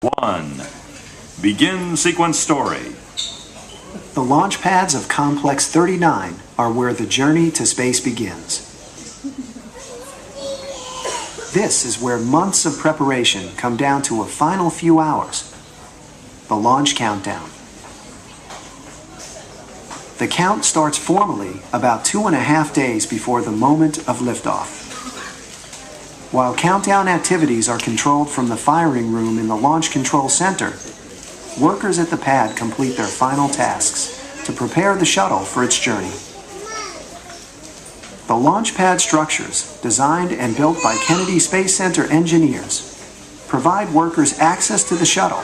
1. Begin sequence story. The launch pads of Complex 39 are where the journey to space begins. This is where months of preparation come down to a final few hours. The launch countdown. The count starts formally about 2.5 days before the moment of liftoff. While countdown activities are controlled from the firing room in the Launch Control Center, workers at the pad complete their final tasks to prepare the shuttle for its journey. The launch pad structures, designed and built by Kennedy Space Center engineers, provide workers access to the shuttle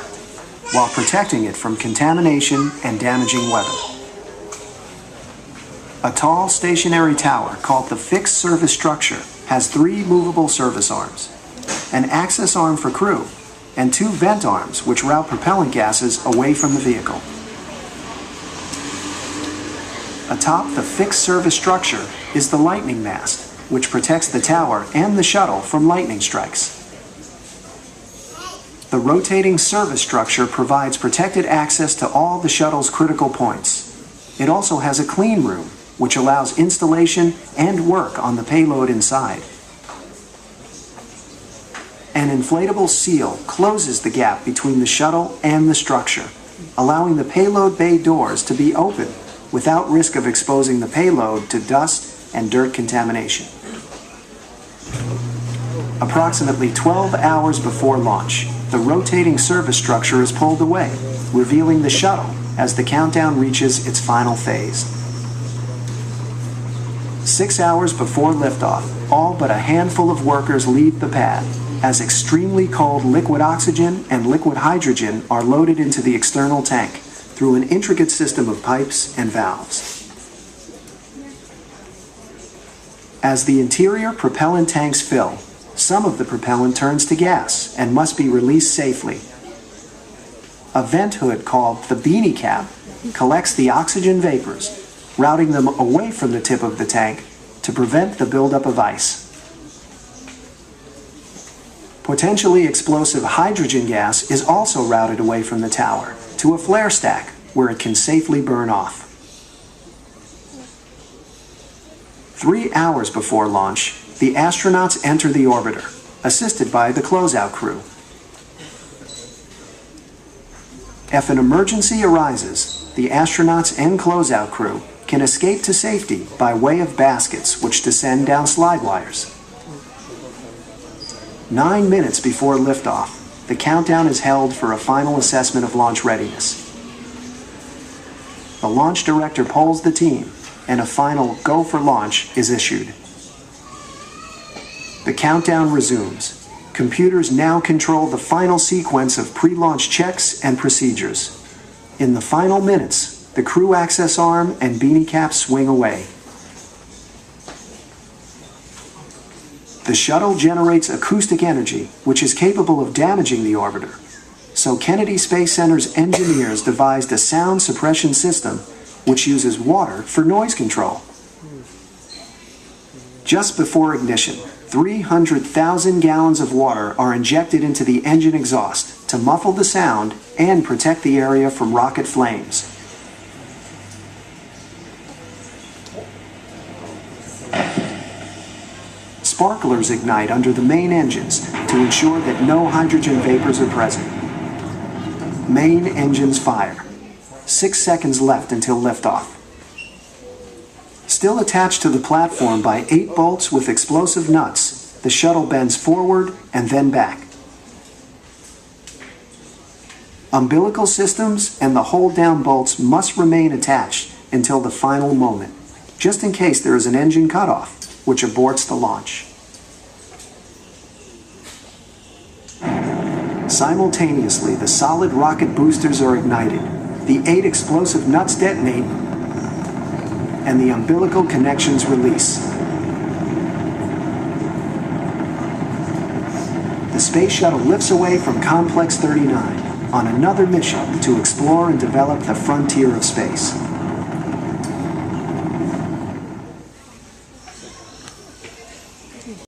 while protecting it from contamination and damaging weather. A tall stationary tower called the Fixed Service Structure has 3 movable service arms, an access arm for crew, and 2 vent arms which route propellant gases away from the vehicle. Atop the fixed service structure is the lightning mast, which protects the tower and the shuttle from lightning strikes. The rotating service structure provides protected access to all the shuttle's critical points. It also has a clean room, which allows installation and work on the payload inside. An inflatable seal closes the gap between the shuttle and the structure, allowing the payload bay doors to be open without risk of exposing the payload to dust and dirt contamination. Approximately 12 hours before launch, the rotating service structure is pulled away, revealing the shuttle as the countdown reaches its final phase. 6 hours before liftoff, all but a handful of workers leave the pad, as extremely cold liquid oxygen and liquid hydrogen are loaded into the external tank through an intricate system of pipes and valves. As the interior propellant tanks fill, some of the propellant turns to gas and must be released safely. A vent hood called the beanie cap collects the oxygen vapors, routing them away from the tip of the tank to prevent the buildup of ice. Potentially explosive hydrogen gas is also routed away from the tower to a flare stack where it can safely burn off. 3 hours before launch, the astronauts enter the orbiter, assisted by the closeout crew. If an emergency arises, the astronauts and closeout crew can escape to safety by way of baskets which descend down slide wires. 9 minutes before liftoff, the countdown is held for a final assessment of launch readiness. The launch director polls the team, and a final go for launch is issued. The countdown resumes. Computers now control the final sequence of pre-launch checks and procedures. In the final minutes, the crew access arm and beanie cap swing away. The shuttle generates acoustic energy, which is capable of damaging the orbiter. So Kennedy Space Center's engineers devised a sound suppression system which uses water for noise control. Just before ignition, 300,000 gallons of water are injected into the engine exhaust to muffle the sound and protect the area from rocket flames. Sparklers ignite under the main engines to ensure that no hydrogen vapors are present. Main engines fire. 6 seconds left until liftoff. Still attached to the platform by 8 bolts with explosive nuts, the shuttle bends forward and then back. Umbilical systems and the hold-down bolts must remain attached until the final moment, just in case there is an engine cutoff, which aborts the launch. Simultaneously, the solid rocket boosters are ignited, the 8 explosive nuts detonate, and the umbilical connections release. The space shuttle lifts away from Complex 39 on another mission to explore and develop the frontier of space.